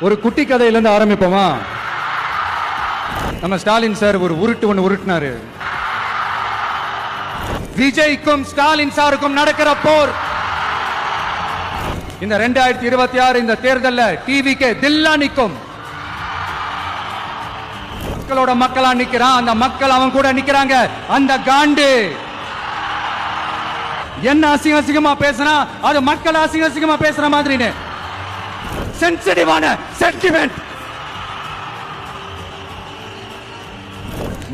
ஒரு குட்டி கதையில இருந்து ஆரம்பிப்போமா? நம்ம ஸ்டாலின் சார் ஒரு உருட்டு ஒண்ணு உருட்டினாரு. விஜய்க்கும் ஸ்டாலின் சாருக்கும் நடக்கிற போர் இந்த 2026 இந்த தேர்தல்ல டிவிக்கு தில்லா நிக்கும். மக்களோட மக்களா நிக்கிறான். அந்த மக்கள் அவன் கூட நிக்கிறாங்க. அந்த காண்டு என்ன அசிங்கமா பேசுனா அது மக்கள் அசிங்கமா பேசுற மாதிரி சென்சிட்டிவான சென்டிமெண்ட்.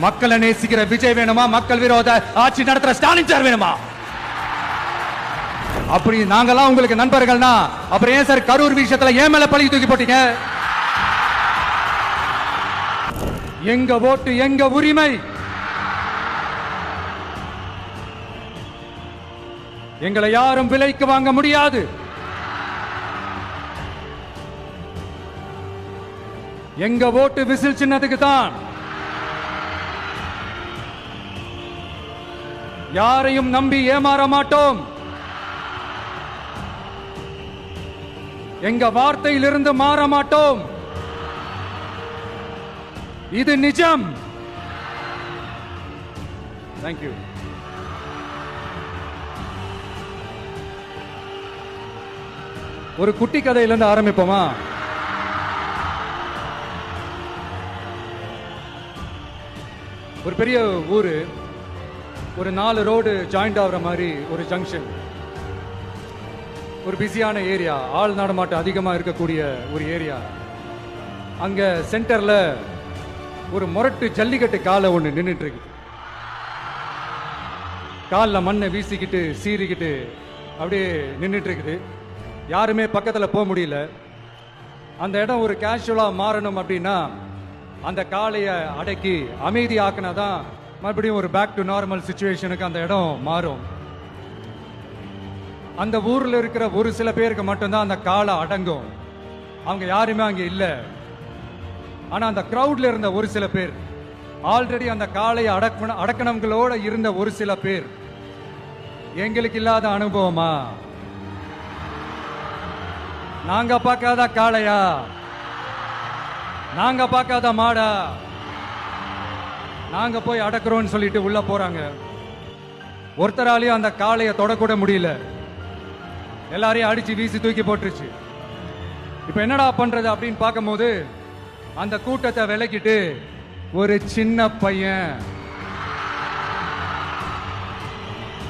மக்களை நேசிக்கிற விஜய் வேணுமா? மக்கள் விரோத ஆட்சி நடத்துற ஸ்டாலின் சார் வேணுமா? அப்படி நாங்கெல்லாம் உங்களுக்கு நண்பர்கள்னா அப்புறம் ஏன் சார் கரூர் விஷயத்துல ஏன் மேல பழி தூக்கி போட்டீங்க? எங்க ஓட்டு எங்க உரிமை. எங்களை யாரும் விலைக்கு வாங்க முடியாது. எங்க ஓட்டு விசில் சின்னத்துக்கு தான். யாரையும் நம்பி ஏமாற மாட்டோம். எங்க வார்த்தையிலிருந்து மாற மாட்டோம். இது நிஜம். தேங்க்யூ. ஒரு குட்டி கதையிலிருந்து ஆரம்பிப்போமா? ஒரு பெரிய ஊரு, ஒரு 4 ரோடு ஜாயிண்ட் ஆகுற மாதிரி ஒரு ஜங்ஷன், ஒரு பிஸியான ஏரியா, ஆள் நடமாட்டம் அதிகமா இருக்கக்கூடிய ஒரு ஏரியா. அங்க சென்டர்ல ஒரு முரட்டு ஜல்லிக்கட்டு காலை ஒண்ணு நின்றுட்டு இருக்கு. காலில் மண்ணை வீசிக்கிட்டு சீறிக்கிட்டு அப்படியே நின்றுட்டு இருக்குது. யாருமே பக்கத்துல போக முடியல. அந்த இடம் ஒரு கேஷுவலா மாறணும் அப்படின்னா அந்த காளையை அடக்கி அமைதி ஆக்கினாதான் மறுபடியும் ஒரு பேக் டு நார்மல் சிச்சுவேஷனுக்கு அந்த இடம் மாறும். அந்த ஊர்ல இருக்கிற ஒரு சில பேருக்கு மட்டும்தான் அந்த காளை அடங்கும். அவங்க யாருமே அங்க இல்ல. ஆனா அந்த கிரவுட்ல இருந்த ஒரு சில பேர், ஆல்ரெடி அந்த காளையை அடக்கணங்களோட இருந்த ஒரு சில பேர், எங்களுக்கு இல்லாத அனுபவமா? நாங்க பார்க்காத காளையா? நாங்க பார்க்காத மாடா? நாங்க போய் அடக்குறோம்னு சொல்லிட்டு உள்ள போறாங்க. ஒருத்தராலையும் அந்த காளையை தொடக்கூட முடியல. எல்லாரையும் அடிச்சு வீசி தூக்கி போட்டுருச்சு. இப்ப என்னடா பண்றது அப்படின்னு பார்க்கும்போது அந்த கூட்டத்தை விலக்கிட்டு ஒரு சின்ன பையன்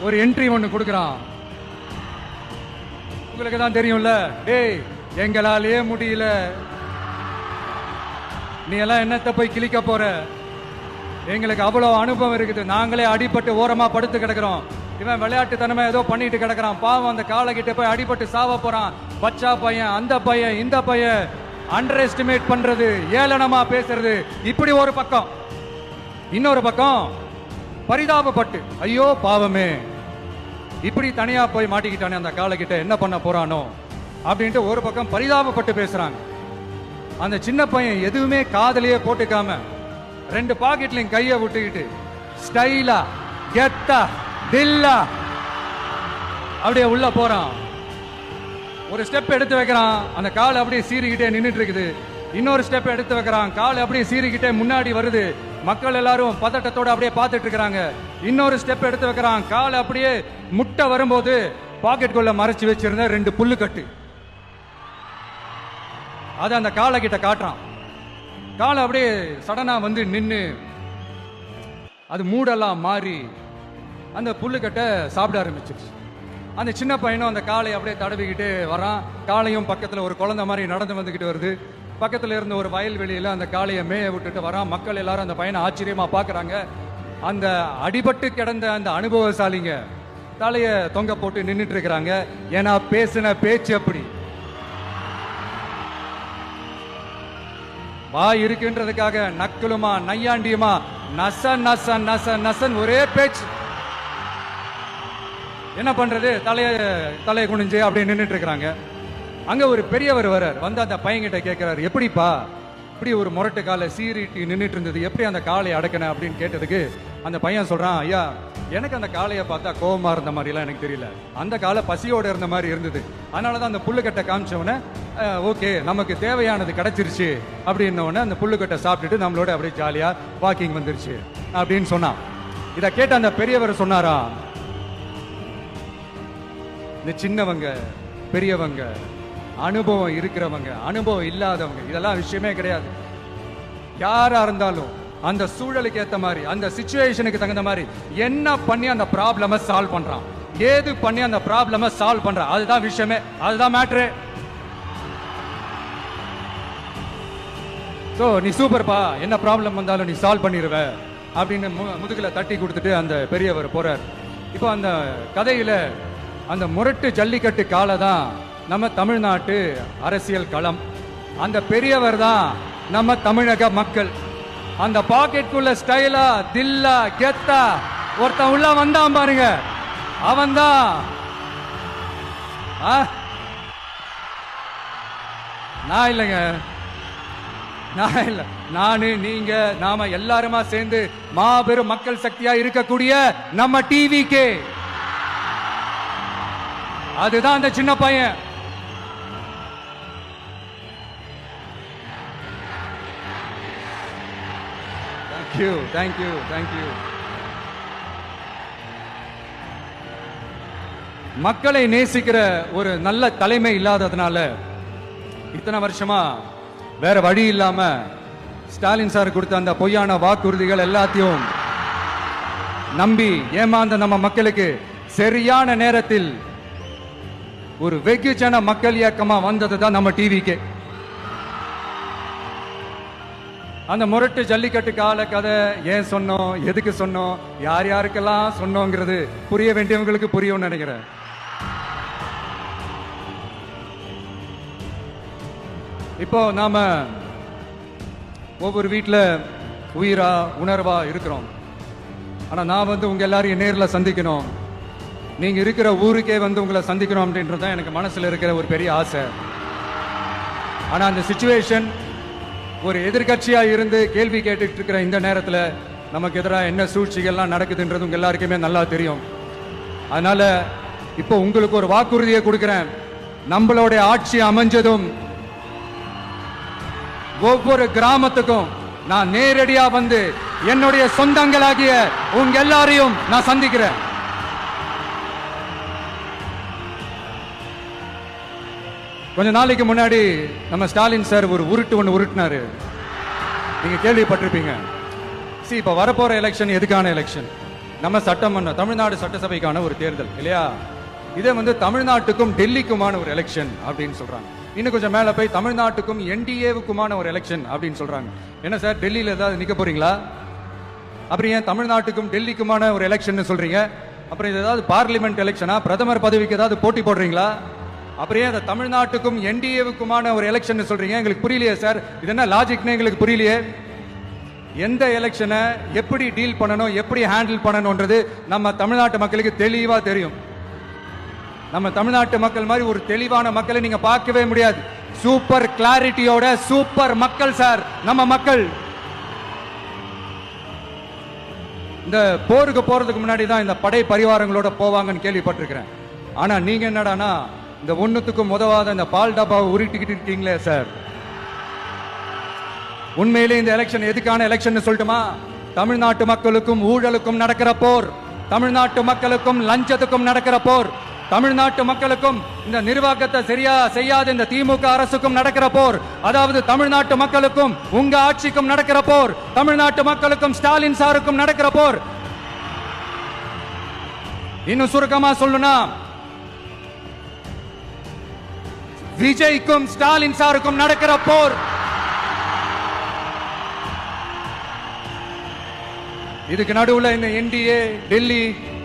ஒரு என்ட்ரி ஒண்ணு கொடுக்கறான். உங்களுக்கு தான் தெரியும்ல, டேய் எங்களாலேயே முடியல, நீ எல்லாம் என்னத்தை போய் கிழிக்க போற? எங்களுக்கு அவ்வளவு அனுபவம் இருக்குது. நாங்களே அடிபட்டு ஓரமா படுத்து கிடக்கிறோம். இவன் விளையாட்டுத்தனமா ஏதோ பண்ணிட்டு கிடக்கிறான். பாவம் அந்த காலை கிட்ட போய் அடிபட்டு சாவ போறான். பச்சா பையன், அந்த பையன், இந்த பையன், அண்டர் எஸ்டிமேட் பண்றது, ஏளனமா பேசுறது, இப்படி ஒரு பக்கம். இன்னொரு பக்கம் பரிதாபப்பட்டு, ஐயோ பாவமே இப்படி தனியா போய் மாட்டிக்கிட்டானே அந்த காலை கிட்ட, என்ன பண்ண போறானோ அப்படின்ட்டு ஒரு பக்கம் பரிதாபப்பட்டு பேசுறாங்க. அந்த சின்ன பையன் எதுவுமே காதலியே போட்டுக்காம 2 பாக்கெட்லையும் கைய விட்டுக்கிட்டு ஸ்டைலா கெத்தா தில்லா அப்படியே உள்ள போறான். ஒரு ஸ்டெப் எடுத்து வைக்கிறான். அந்த கால் அப்படியே சீறிக்கிட்டே நின்றுட்டு இருக்குது. இன்னொரு ஸ்டெப் எடுத்து வைக்கிறான். கால் அப்படியே சீறிக்கிட்டே முன்னாடி வருது. மக்கள் எல்லாரும் பதட்டத்தோட அப்படியே பார்த்துட்டு இருக்கிறாங்க. இன்னொரு ஸ்டெப் எடுத்து வைக்கிறான். கால் அப்படியே முட்டை வரும்போது பாக்கெட்டுக்குள்ள மறைச்சு வச்சிருந்த 2 புல்லுக்கட்டு அது அந்த காலை கிட்ட காட்டுறான். காலை அப்படியே சடனா வந்து நின்று அது மூடெல்லாம் மாறி அந்த புல்லுக்கட்டை சாப்பிட ஆரம்பிச்சிருச்சு. அந்த சின்ன பையனும் அந்த காலை அப்படியே தடவிக்கிட்டு வரான். காளையும் பக்கத்துல ஒரு குழந்தை மாதிரி நடந்து வந்துகிட்டு வருது. பக்கத்துல இருந்த ஒரு வயல்வெளியில அந்த காளையை மேய விட்டுட்டு வரான். மக்கள் எல்லாரும் அந்த பையனை ஆச்சரியமா பாக்குறாங்க. அந்த அடிபட்டு கிடந்த அந்த அனுபவசாலிங்க தலைய தொங்க போட்டு நின்றுட்டு இருக்கிறாங்க. ஏன்னா பேசின பேச்சு அப்படி. வாய் இருக்குன்றதுக்காக நக்கலுமா நையாண்டியுமா நச நச நச நசன் ஒரே பேச்சு. என்ன பண்றது? தலையை குனிஞ்சு அப்படியே நின்றுட்டு இருக்கிறாங்க. அங்க ஒரு பெரியவர் வர்றார். வந்து அந்த பையன்கிட்ட கேட்கிறாரு, எப்படிப்பா இப்படி ஒரு முரட்டு காலை சீறிட்டு நின்றுட்டு இருந்தது, எப்படி அந்த காலை அடக்கின அப்படின்னு கேட்டதுக்கு அந்த பையன் சொல்றான், ஐயா எனக்கு அந்த காளையை பார்த்தா கோவமா இருந்த மாதிரிலாம் எனக்கு தெரியல. அந்த காலை பசியோட இருந்த மாதிரி இருந்தது. அதனாலதான் அந்த புல்லுக்கட்டை காமிச்சவொடனே ஓகே நமக்கு தேவையானது கிடைச்சிருச்சு அப்படின்னோடனே அந்த புல்லுக்கட்டை சாப்பிட்டுட்டு நம்மளோட அப்படியே ஜாலியா வாக்கிங் வந்துருச்சு அப்படின்னு சொன்னான். இதை கேட்ட அந்த பெரியவர் சொன்னாரா, இந்த சின்னவங்க பெரியவங்க அனுபவம் இருக்கிறவங்க அனுபவம் இல்லாதவங்க இதெல்லாம் விஷயமே கிடையாது. யாரா இருந்தாலும் அந்த சூழலுக்கு ஏத்த மாதிரி அந்த சிச்சுவேஷனுக்கு தகுந்த மாதிரி என்ன பண்ணி அந்த ப்ராப்ளம சால்வ் பண்றான், ஏது பண்ணி அந்த ப்ராப்ளம சால்வ் பண்றான், அதுதான் விஷயமே, அதுதான் மேட்ரு. சோ நீ சூப்பர்ப்பா, என்ன ப்ராப்ளம் வந்தாலும் நீ சால்வ் பண்ணிடுவ அப்படின்னு முதுகுல தட்டி கொடுத்துட்டு அந்த பெரியவர் போறார். இப்போ அந்த கதையில அந்த முரட்டு ஜல்லிக்கட்டு காலை தான் நம்ம தமிழ்நாட்டு அரசியல் களம். அந்த பெரியவர் தான் நம்ம தமிழக மக்கள். அந்த பாக்கெட்டுக்குள்ள ஸ்டைலா தில்லா கெத்தா ஒருத்தன் உள்ள வந்தான் பாருங்க, அவன் தான் நான் இல்லைங்க, நான் இல்ல, நானு நீங்க நாம எல்லாருமா சேர்ந்து மாபெரும் மக்கள் சக்தியா இருக்கக்கூடிய நம்ம டிவிக்கு, அதுதான் அந்த சின்ன பையன். Thank you. மக்களை நேசிக்கிற ஒரு நல்ல தலைமை இல்லாததுனால இத்தனை வருஷமா வேற வழி இல்லாம ஸ்டாலின் சார் கொடுத்த அந்த பொய்யான வாக்குறுதிகள் எல்லாத்தையும் நம்பி ஏமாந்த நம்ம மக்களுக்கு சரியான நேரத்தில் ஒரு வெகுஜன மக்கள் இயக்கமா வந்ததுதான் நம்ம டிவிக்கு. அந்த முரட்டு ஜல்லிக்கட்டு கால கதை ஏன் சொன்னோம், எதுக்கு சொன்னோம், யார் யாருக்கெல்லாம் சொன்னோங்கிறது புரிய வேண்டியவங்களுக்கு புரியும் நினைக்கிறேன். இப்போ நாம ஒவ்வொரு வீட்டில் உயிரா உணர்வா இருக்கிறோம். ஆனா நான் உங்க எல்லாரையும் நேரில் சந்திக்கணும், நீங்க இருக்கிற ஊருக்கே உங்களை சந்திக்கணும் அப்படின்றதான் எனக்கு மனசுல இருக்கிற ஒரு பெரிய ஆசை. ஆனா அந்த சிச்சுவேஷன் ஒரு எதிர்கட்சியா இருந்து கேள்வி கேட்டுட்டு இருக்கிற இந்த நேரத்தில் நமக்கு எதிராக என்ன சூழ்ச்சிகள்லாம் நடக்குதுன்றது உங்க எல்லாருக்குமே நல்லா தெரியும். அதனால இப்போ உங்களுக்கு ஒரு வாக்குறுதியை கொடுக்கிறேன். நம்மளுடைய ஆட்சி அமைஞ்சதும் ஒவ்வொரு கிராமத்துக்கும் நான் நேரடியா வந்து என்னுடைய சொந்தங்களாகிய உங்க எல்லாரையும் நான் சந்திக்கிறேன். கொஞ்ச நாளைக்கு முன்னாடி நம்ம ஸ்டாலின் சார் ஒரு ஒன்று உருட்டினாரு, நீங்க கேள்விப்பட்டிருப்பீங்க. இப்ப வரப்போற எலெக்ஷன் எதுக்கான எலெக்ஷன்? நம்ம சட்டமன்ற தமிழ்நாடு சட்டசபைக்கான ஒரு தேர்தல் இல்லையா? இதே தமிழ்நாட்டுக்கும் டெல்லிக்குமான ஒரு எலெக்ஷன் அப்படின்னு சொல்றாங்க. இன்னும் கொஞ்சம் மேல போய் தமிழ்நாட்டுக்கும் என்டிஏவுக்குமான ஒரு எலெக்ஷன் அப்படின்னு சொல்றாங்க. என்ன சார் டெல்லியில ஏதாவது நிக்க போறீங்களா? அப்புறம் ஏன் தமிழ்நாட்டுக்கும் டெல்லிக்குமான ஒரு எலெக்ஷன் சொல்றீங்க? அப்புறம் இது ஏதாவது பார்லிமெண்ட் எலெக்ஷனா, பிரதமர் பதவிக்கு ஏதாவது போட்டி போடுறீங்களா? அப்புறம் அந்த தமிழ்நாட்டுக்கும் என்டிஏவுக்குமான ஒரு எலெக்ஷன் சொல்றீங்க, எங்களுக்கு புரியலையே சார், இது என்ன லாஜிக்னு எங்களுக்கு புரியலையே. எந்த எலெக்ஷனை எப்படி டீல் பண்ணணும், எப்படி ஹேண்டில் பண்ணணும்ன்றது நம்ம தமிழ்நாட்டு மக்களுக்கு தெளிவா தெரியும். நம்ம தமிழ்நாட்டு மக்கள் மாதிரி ஒரு தெளிவான மக்களை நீங்க பார்க்கவே முடியாது. சூப்பர் கிளாரிட்டியோட சூப்பர் மக்கள் சார் நம்ம மக்கள். இந்த போருக்கு போறதுக்கு முன்னாடி தான் இந்த படை பரிவாரங்களோட போவாங்கன்னு கேள்விப்பட்டிருக்கிறேன். ஆனா நீங்க என்னடானா இந்த ஒண்ணுத்துக்கும் உதவாத இந்த பால் டப்பாவை உருட்டிக்கிட்டு இருக்கீங்களே சார். உண்மையிலே இந்த எலெக்ஷன் எதுக்கான எலெக்ஷன் சொல்லட்டுமா? தமிழ்நாட்டு மக்களுக்கும் ஊழலுக்கும் நடக்கிற போர், தமிழ்நாட்டு மக்களுக்கும் லஞ்சத்துக்கும் நடக்கிற போர், தமிழ்நாட்டு மக்களுக்கும் இந்த நிர்வாகத்தை சரியா செய்யாத இந்த திமுக அரசுக்கும் நடக்கிற போர், அதாவது தமிழ்நாட்டு மக்களுக்கும் உங்க ஆட்சிக்கும் நடக்கிற போர், தமிழ்நாட்டு மக்களுக்கும் ஸ்டாலின் சாருக்கும் நடக்கிற போர். இன்னும் சுருக்கமா சொல்லணும்னா விஜய்க்கும் ஸ்டாலின் சாருக்கும் நடக்கிற போர். இதுக்கு நடுவுல இந்த என்டிஏ டெல்லி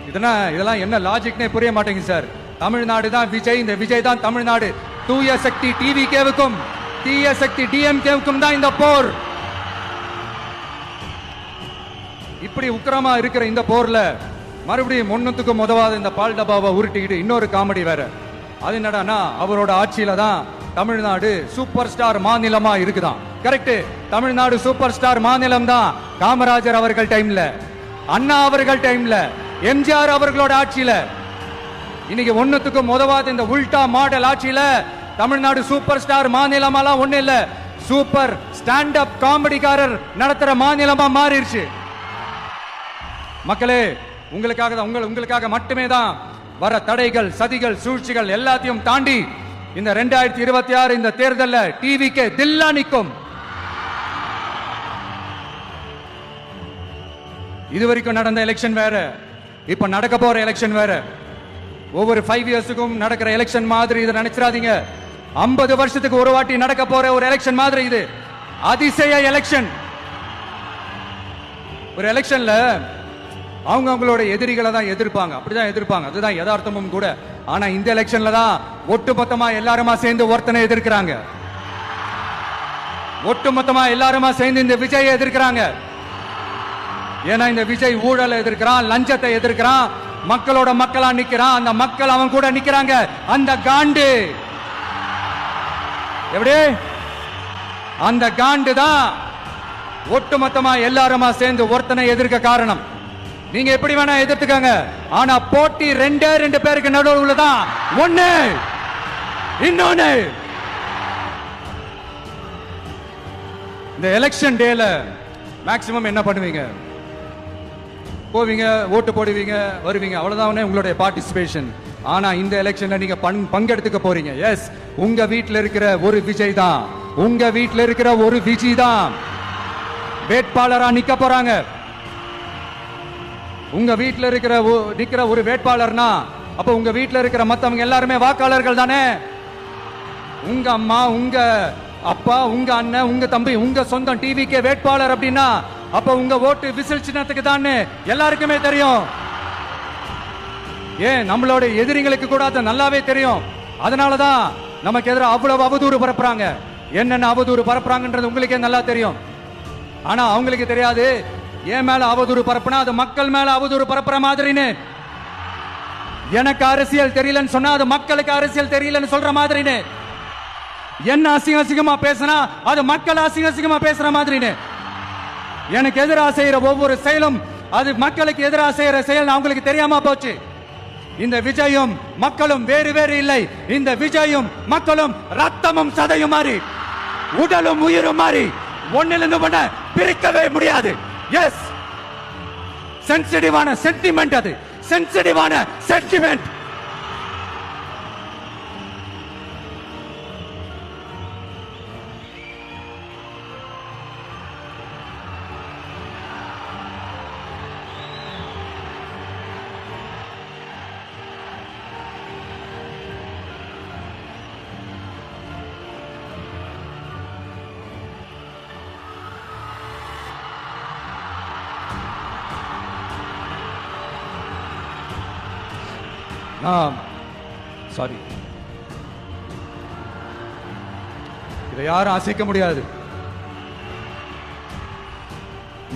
இதெல்லாம் என்ன லாஜிக்னே புரிய மாட்டேங்குது சார். தமிழ்நாடு தான் விஜய், இந்த விஜய் தான் தமிழ்நாடு. தூய சக்தி டிவிகேவுக்கும் தீய சக்தி டிஎம்கேவுக்கும் தான் இந்த போர். இப்படி உக்கிரமா இருக்கிற இந்த போர்ல மறுபடியும் ஒண்ணுத்துக்கும் உதவாத இந்த பால் டப்பாவை உருட்டிக்கிட்டு இன்னொரு காமெடி வேற. அது என்னடானா அவரோட ஆட்சியில தான் தமிழ்நாடு சூப்பர் ஸ்டார் மாநிலமா இருக்குதான். கரெக்ட், தமிழ்நாடு சூப்பர் ஸ்டார் மாநிலம் தான். காமராஜர் அவர்கள் டைம்ல, அண்ணா அவர்கள் டைம்ல, எம்ஜிஆர் அவர்களோட ஆட்சியில. இன்னைக்கு ஒண்ணுத்துக்கும் உதவாத இந்த உல்டா மாடல் ஆட்சியில தமிழ்நாடு சூப்பர் ஸ்டார் மாநிலமெல்லாம் ஒண்ணு இல்ல, சூப்பர் ஸ்டாண்ட் அப் காமெடிக்காரர் நடத்துற மாநிலமா மாறிடுச்சு. மக்களே, உங்களுக்காக தான், உங்களுக்காக மட்டுமே தான் வர தடைகள், சதிகள், சூழ்ச்சிகள் எல்லாத்தையும் தாண்டி இந்த 2026 இந்த தேர்தல்ல டிவிக்கு தில்லா நிக்கும். இதுவரைக்கும் நடந்த எலெக்ஷன் வேற, இப்ப நடக்க போற எலெக்ஷன் வேற. ஒவ்வொரு 5 இயர்ஸுக்கும் நடக்கிற எலெக்ஷன் மாதிரி இதை நினைச்சிடாதீங்க. 50 வருஷத்துக்கு ஒரு வாட்டி நடக்க போற ஒரு எலெக்ஷன் மாதிரி இது. அதிசய எலெக்ஷன். ஒரு எலெக்ஷன்ல அவங்க அவங்களோட எதிரிகளை தான் எதிர்ப்பாங்க, அப்படிதான் எதிர்ப்பாங்க, அதுதான் யதார்த்தமும் கூட. ஆனா இந்த எலெக்ஷன்ல தான் ஒட்டுமொத்தமா எல்லாருமா சேர்ந்து ஒருத்தனை எதிர்க்கிறாங்க. ஒட்டுமொத்தமா எல்லாருமா சேர்ந்து இந்த விஜயை எதிர்க்கிறாங்க. ஏன்னா இந்த விஜய் ஊழலை எதிர்க்கிறான், லஞ்சத்தை எதிர்க்கிறான், மக்களோட மக்களா நிக்கிறான். அந்த மக்கள் அவன் கூட நிக்கிறாங்க. அந்த காண்டு எப்படி? அந்த காண்டு தான் ஒட்டுமொத்தமா எல்லாருமா சேர்ந்து ஒருத்தனை எதிர்க்க காரணம். நீங்க எப்படி வேணா எதிர்த்துக்காங்க, ஆனா போட்டி ரெண்டு பேருக்கு நடுவில் உள்ளதான் ஒண்ணு. இன்னொன்னு, இந்த எலெக்ஷன் டேல மேக்சிமம் என்ன பண்ணுவீங்க? போவீங்க, ஓட்டு போடுவீங்க, வருவீங்க, அவ்வளவுதான் உங்களுடைய பார்ட்டிசிபேஷன். ஆனா இந்த எலெக்ஷன்ல நீங்க பங்கெடுத்துக்க போறீங்க. எஸ், உங்க வீட்டுல இருக்கிற ஒரு விஜய் தான், உங்க வீட்டுல இருக்கிற ஒரு விஜய் தான் வேட்பாளரா நிக்க போறாங்க. உங்க வீட்டுல நிக்கிற ஒரு வேட்பாளர்னா அப்ப உங்க வீட்டுல இருக்கிற மத்தவங்க எல்லாருமே வாக்காளர்கள் தானே. உங்க அம்மா, உங்க அப்பா, உங்க அண்ணன், உங்க தம்பி, உங்க சொந்தம் டிவிக்கு வேட்பாளர் அப்படின்னா அப்ப உங்க ஓட்டு விசில் சின்னத்துக்கு தான் எல்லாருக்குமே தெரியும். ஏன், நம்மளோட எதிரிகளுக்கு கூட அது நல்லாவே தெரியும். அதனாலதான் நமக்கு எதிராக அவ்வளவு அவதூறு பரப்புறாங்க. என்னென்ன அவதூறு பரப்புறாங்கன்றது உங்களுக்கே நல்லா தெரியும். ஆனா அவங்களுக்கு தெரியாது, என் மேல அவதூறு பரப்புனா அது மக்கள் மேல அவதூறு பரப்புற மாதிரின்னு. எனக்கு அரசியல் தெரியலன்னு சொன்னா அது மக்களுக்கு அரசியல் தெரியலன்னு சொல்ற மாதிரின்னு. என்ன அசிங்கமா பேசினா அது மக்கள் அசிங்கமா பேசுற மாதிரின்னு. எனக்கு எதிராக செய்யற ஒவ்வொரு செயலும் அது மக்களுக்கு எதிராக செய்யற செயல் அவங்களுக்கு தெரியாம போச்சு. இந்த விஜயும் மக்களும் வேறு வேறு இல்லை. இந்த விஜயும் மக்களும் ரத்தமும் சதையும் மாறி, உடலும் உயிரும் மாறி ஒன்னிலிருந்து ஒண்ண பிரிக்கவே முடியாது. எஸ், சென்சிட்டிவான சென்டிமெண்ட், அது சென்சிட்டிவான சென்டிமெண்ட். சாரி, இதை யாரும் அசைக்க முடியாது.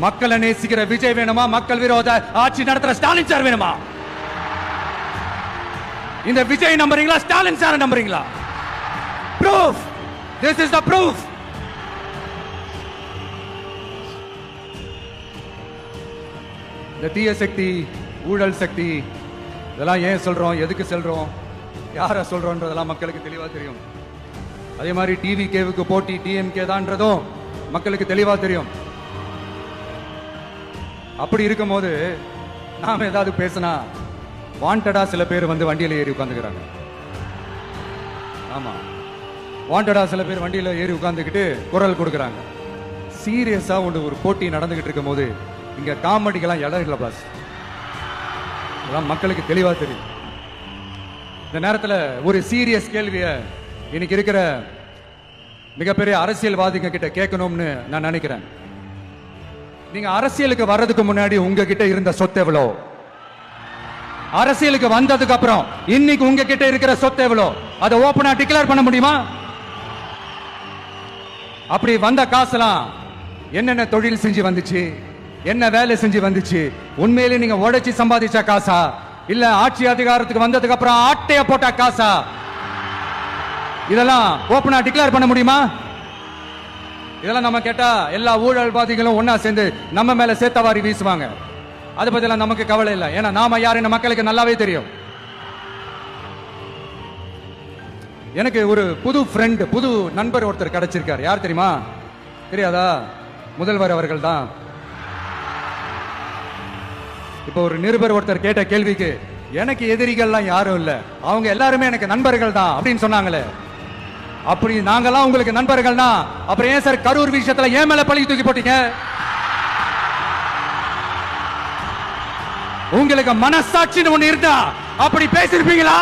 மக்களை நேசிக்கிற விஜய் வேணுமா, மக்கள் விரோத ஆட்சி நடத்துற ஸ்டாலின் சார் வேணுமா? இந்த விஜய் நம்புறீங்களா, ஸ்டாலின் சார் நம்புறீங்களா? Proof, this is the proof. இந்த தீய சக்தி, ஊழல் சக்தி, இதெல்லாம் ஏன் சொல்றோம், எதுக்கு சொல்றோம், யார சொல்றோம்ன்றதெல்லாம் மக்களுக்கு தெளிவா தெரியும். அதே மாதிரி டிவி கேவுக்கு போட்டி டிஎம்கே தான்றதும் மக்களுக்கு தெளிவா தெரியும். அப்படி இருக்கும் போது நாம ஏதாவது பேசினா வாண்டடா சில பேர் வந்து வண்டியில ஏறி உட்கார்ந்துக்கிறாங்க. ஆமா, வாண்டடா சில பேர் வண்டியில ஏறி உட்கார்ந்துக்கிட்டு குரல் கொடுக்கறாங்க. சீரியஸா ஒரு போட்டி நடந்துகிட்டு இருக்கும் போது இங்க காமெடிக்கெல்லாம் இடம் இல்லை பாஸ். மக்களுக்கு தெளிவா தெரியும். இந்த நேரத்தில் ஒரு சீரியஸ் கேள்விய இன்னைக்கு இருக்கிற மிகப்பெரிய அரசியல்வாதிங்க கிட்ட கேட்கணும்னு நான் நினைக்கிறேன். நீங்க அரசியலுக்கு வர்றதுக்கு முன்னாடி உங்ககிட்ட இருந்த சொத்து எவ்வளோ? அரசியலுக்கு வந்ததுக்கு அப்புறம் இன்னைக்கு உங்ககிட்ட இருக்கிற சொத்து எவ்வளோ? அதை ஓபனா டிக்ளேர் பண்ண முடியுமா? அப்படி வந்த காசுலாம் என்னென்ன தொழில் செஞ்சு வந்துச்சு, என்ன வேலை செஞ்சு வந்துச்சு, உண்மையிலே நீங்க உழைச்சி சம்பாதிச்ச காசா, இல்ல ஆட்சி அதிகாரத்துக்கு வந்ததுக்கு அப்புறம் ஆட்டைய போட்ட காசா? இதெல்லாம் ஓபனா டிக்ளேர் பண்ண முடியுமா? இதெல்லாம் நம்ம கேட்டா எல்லா ஊழல்வாதிகளும் ஒன்னா சேர்ந்து நம்ம மேல சேத்தவாரி வீசுவாங்க. அதை பத்திலாம் நமக்கு கவலை இல்லை. ஏன்னா நாம யாருன்னு மக்களுக்கு நல்லாவே தெரியும். எனக்கு ஒரு புது ஃப்ரெண்ட், புது நண்பர் ஒருத்தர் கிடைச்சிருக்கார். யார் தெரியுமா? தெரியாதா? முதல்வர் அவர்கள் தான். இப்போ ஒரு நிருபர் ஒருத்தர் கேட்ட கேள்விக்கு எனக்கு எதிரிகள்லாம் யாரும் இல்ல, அவங்க எல்லாருமே எனக்கு நண்பர்கள் தான் அப்படின்னு சொன்னாங்களே. அப்படி நாங்கெல்லாம் உங்களுக்கு நண்பர்கள்னா அப்புறம் ஏன் சார் கரூர் விஷயத்துல ஏன் மேல பழி தூக்கி போட்டீங்க? உங்களுக்கு மனசாட்சின்னு ஒண்ணு இருந்தா அப்படி பேசிருப்பீங்களா?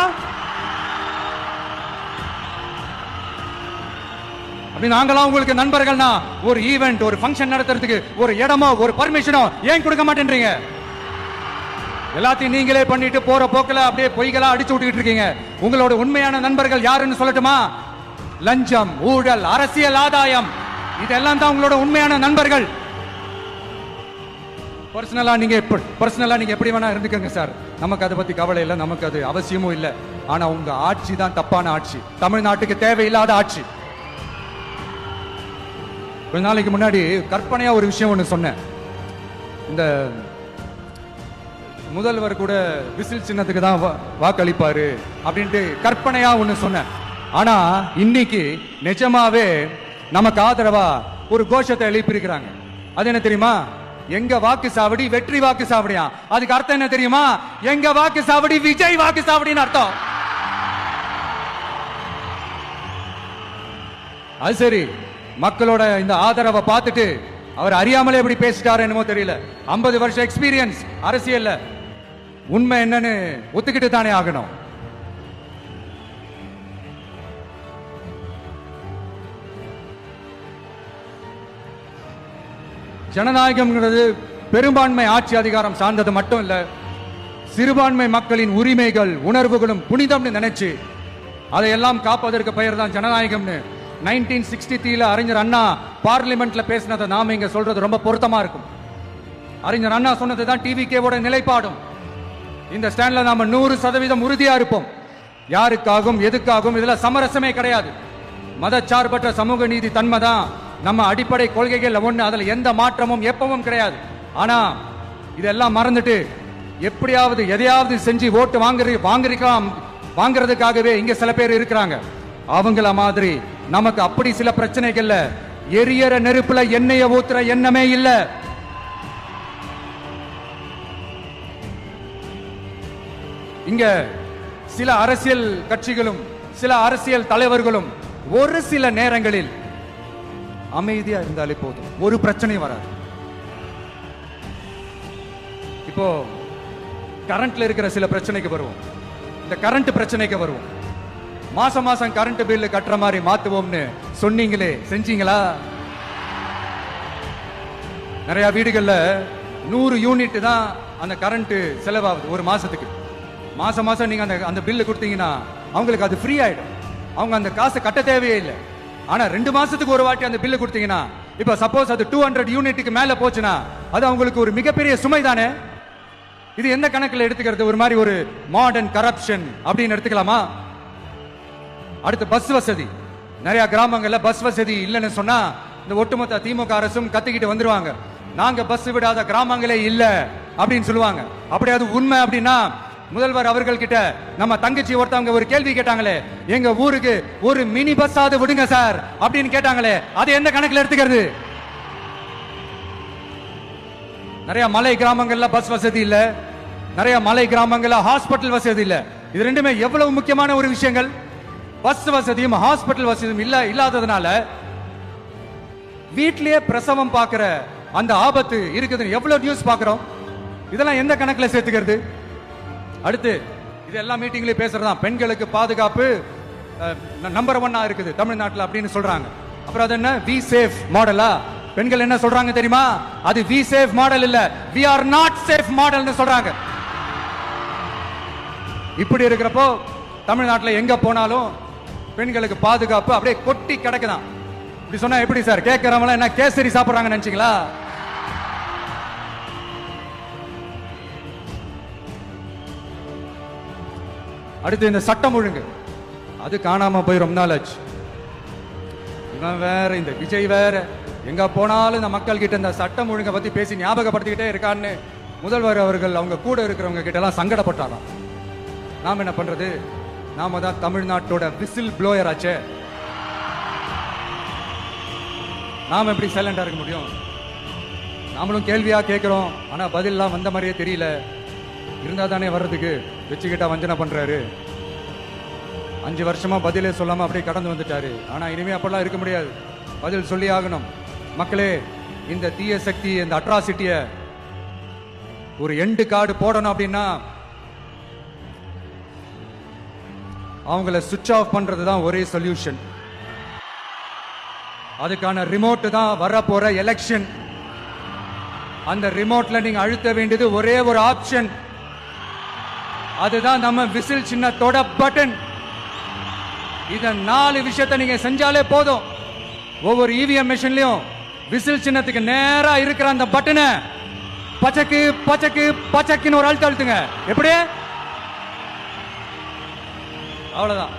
அப்படி நாங்களாம் உங்களுக்கு நண்பர்கள்னா ஒரு ஈவென்ட், ஒரு ஃபங்க்ஷன் நடத்துறதுக்கு ஒரு இடமோ ஒரு பர்மிஷனோ ஏன் கொடுக்க மாட்டேன்றீங்க? எல்லாத்தையும் நீங்களே பண்ணிட்டு போற போக்கில அப்படியே பொய்களா அடிச்சு விட்டுக்கிட்டு இருக்கீங்க. உங்களோட உண்மையான நண்பர்கள் யாருன்னு சொல்லட்டுமா? லஞ்சம், ஊழல், அரசியல் ஆதாயம், இதெல்லாம் தான் உங்களோட உண்மையான நண்பர்கள். பர்சனலா நீங்க எப்படி வேணா இருந்துக்கங்க சார், நமக்கு அதை பத்தி கவலை இல்லை, நமக்கு அது அவசியமும் இல்லை. ஆனா உங்க ஆட்சி தான் தப்பான ஆட்சி, தமிழ்நாட்டுக்கு தேவையில்லாத ஆட்சி. கொஞ்ச நாளைக்கு முன்னாடி கற்பனையா ஒரு விஷயம் ஒன்று சொன்னேன். இந்த முதல்வர் கூட விசில் சின்னத்துக்கு தான் வாக்களிப்பாரு அப்படின்ட்டு கற்பனையா ஒன்று சொன்னேன். ஆனா இன்னைக்கு நிஜமாவே நமக்கு ஆதரவா ஒரு கோஷத்தை எழுப்பியிருக்கிறாங்க. அது என்ன தெரியுமா? எங்க வாக்கு சாவடி வெற்றி வாக்கு சாவடியா. அதுக்கு அர்த்தம் என்ன தெரியுமா? எங்க வாக்கு சாவடி விஜய் வாக்கு சாவடின்னு அர்த்தம். அது சரி, மக்களோட இந்த ஆதரவை பார்த்துட்டு அவர் அறியாமலே எப்படி பேசிட்டாரு என்னமோ தெரியல. 50 வருஷம் எக்ஸ்பீரியன்ஸ் அரசியல்ல, உண்மை என்னன்னு ஒத்துக்கிட்டு தானே ஆகணும். ஜனநாயகம்ங்கிறது பெரும்பான்மை ஆட்சி அதிகாரம் சார்ந்தது மட்டும் இல்ல, சிறுபான்மை மக்களின் உரிமைகள் உணர்வுகளும் புனிதம்னு நினைச்சு அதையெல்லாம் காப்பதற்கு பெயர் தான் ஜனநாயகம்னு 1963 அறிஞர் அண்ணா பார்லிமெண்ட்ல பேசினதை நாம இங்க சொல்றது ரொம்ப பொருத்தமா இருக்கும். அறிஞர் அண்ணா சொன்னதுதான் டிவிகேவோட நிலைப்பாடும். இந்த ஸ்டாண்ட்ல நாம 100% உறுதியா இருப்போம். யாருக்காகவும் எதுக்காகவும் இதுல சமரசமே கிடையாது. மதச்சார்பற்ற சமூக நீதி தன்மை தான் நம்ம அடிப்படை கொள்கைகள் ஒண்ணு, அதுல எந்த மாற்றமும் எப்பவும் கிடையாது. ஆனா இதெல்லாம் மறந்துட்டு எப்படியாவது எதையாவது செஞ்சு ஓட்டு வாங்குறதுக்காகவே இங்க சில பேர் இருக்கிறாங்க. அவங்கள மாதிரி நமக்கு அப்படி சில பிரச்சனைகள்ல எரியற நெருப்புல எண்ணெய ஊத்துற எண்ணமே இல்ல. இங்க சில அரசியல் கட்சிகளும் சில அரசியல் தலைவர்களும் ஒரு சில நேரங்களில் அமைதியா இருந்தாலே போதும், ஒரு பிரச்சனை வராது. இப்போ கரண்ட்ல இருக்கிற சில பிரச்சனைக்கு வருவோம். இந்த கரண்ட் பிரச்சனைக்கு வருவோம். மாசம் மாசம் கரண்ட் பில் கட்டுற மாதிரி மாத்துவோம்னு சொன்னீங்களே, செஞ்சீங்களா? நிறைய வீடுகள்ல 100 யூனிட் தான் அந்த கரண்ட் செலவாகுது ஒரு மாசத்துக்கு. மாசம் மாசம் நீங்க அந்த பில்லு கொடுத்தீங்கன்னா அவங்களுக்கு அது ஃப்ரீ ஆயிடும், அவங்க அந்த காசை கட்ட தேவையே இல்லை. ஆனா 2 மாசத்துக்கு ஒரு வாட்டி அந்த பில்லு கொடுத்தீங்கன்னா, இப்ப சப்போஸ் அது 200 யூனிட்டுக்கு மேல போச்சுன்னா அது அவங்களுக்கு ஒரு மிகப்பெரிய சுமை தானே. இது எந்த கணக்கில் எடுத்துக்கிறது? ஒரு மாதிரி ஒரு மாடர்ன் கரப்ஷன் அப்படின்னு எடுத்துக்கலாமா? அடுத்து பஸ் வசதி. நிறைய கிராமங்கள்ல பஸ் வசதி இல்லைன்னு சொன்னா இந்த ஒட்டுமொத்த திமுக அரசும் கத்திக்கிட்டு வந்துருவாங்க. நாங்க பஸ் விடாத கிராமங்களே இல்ல அப்படின்னு சொல்லுவாங்க. அப்படி அது உண்மை அப்படின்னா முதல்வர் அவர்கள் கிட்ட நம்ம தங்கச்சி ஒருத்தவங்க ஒரு கேள்வி கேட்டாங்களே, எங்க ஊருக்கு ஒரு மினி பஸ் ஆவது விடுங்க சார் அப்படின்னு கேட்டாங்களே, அது எந்த கணக்கில் எடுத்துக்கிறது? நிறைய மலை கிராமங்கள்ல பஸ் வசதி இல்ல, நிறைய மலை கிராமங்கள்ல ஹாஸ்பிட்டல் வசதி இல்ல. இது ரெண்டுமே எவ்வளவு முக்கியமான ஒரு விஷயங்கள். பஸ் வசதியும் ஹாஸ்பிட்டல் வசதியும் இல்லாததுனால வீட்லயே பிரசவம் பார்க்கிற அந்த ஆபத்து இருக்குதுன்னு எவ்வளவு நியூஸ் பார்க்கிறோம். இதெல்லாம் எந்த கணக்கில் சேர்த்துக்கிறது? அடுத்து இதெல்லாம் மீட்டிங்லயே பேசுறதா பெண்களுக்கு பாதுகாப்பு நம்பர் 1 இருக்குது தமிழ்நாட்டில் அப்படின்னு சொல்றாங்க. அப்புறம் அது என்ன வி சேஃப் மாடலா? பெண்கள் என்ன சொல்றாங்க தெரியுமா? அது வி சேஃப் மாடல் இல்ல, வி ஆர் நாட் சேஃப் மாடல்னு சொல்றாங்க. இப்படி இருக்கிறப்போ தமிழ்நாட்டில் எங்க போனாலும் பெண்களுக்கு பாதுகாப்பு அப்படியே கொட்டி கிடக்குதான். இப்படி சொன்னா எப்படி சார்? கேட்கறவங்க என்ன கேசரி சாப்பிடுறாங்க நினைச்சீங்களா? அடுத்து இந்த சட்டம் ஒழுங்கு, அது காணாம போய் ரொம்ப நாள் ஆச்சு. இவன் வேற, இந்த விஜய் வேற, எங்க போனாலும் இந்த மக்கள் கிட்ட இந்த சட்டம் ஒழுங்கை பத்தி பேசி ஞாபகப்படுத்திக்கிட்டே இருக்கான்னு முதல்வர் அவர்கள் அவங்க கூட இருக்கிறவங்க கிட்ட எல்லாம் சங்கடப்பட்டாராம். நாம் என்ன பண்றது? நாம தான் தமிழ்நாட்டோட விசில் ப்ளோயர் ஆச்சே. நாம எப்படி சைலண்டா இருக்க முடியும்? நாமளும் கேள்வியா கேட்கிறோம், ஆனா பதில்லாம் வந்த மாதிரியே தெரியல. இருந்தா தானே வர்றதுக்கு. வச்சுக்கிட்டா வஞ்சனை பண்றாரு. 5 வருஷமா பதிலே சொல்லாம அப்படியே கடந்து வந்துட்டாரு. ஆனா இனிமே அப்பெல்லாம் இருக்க முடியாது, பதில் சொல்லி ஆகணும். மக்களே, இந்த தீய சக்தி, இந்த அட்ராசிட்டிய ஒரு எண்டு கார்டு போடணும் அப்படின்னா அவங்கள சுவிட்ச் ஆஃப் பண்றது தான் ஒரே சொல்யூஷன். அதுக்கான ரிமோட் தான் வரப்போற எலெக்ஷன். அந்த ரிமோட்ல நீங்க அழுத்த வேண்டியது ஒரே ஒரு ஆப்ஷன். அதுதான் நம்ம விசில் சின்னத்தோட பட்டன். இத 4 விஷயத்தை நீங்க செஞ்சாலே போதும். ஒவ்வொரு இவிஎம் மெஷின்லயும் விசில் சின்னத்துக்கு நேரா இருக்கிற அந்த பட்டனை பச்சக்கு பச்சக்கு பச்சக்குன்னு ஒரு அழுத்த அழுத்துங்க. எப்படி? அவ்வளவுதான்.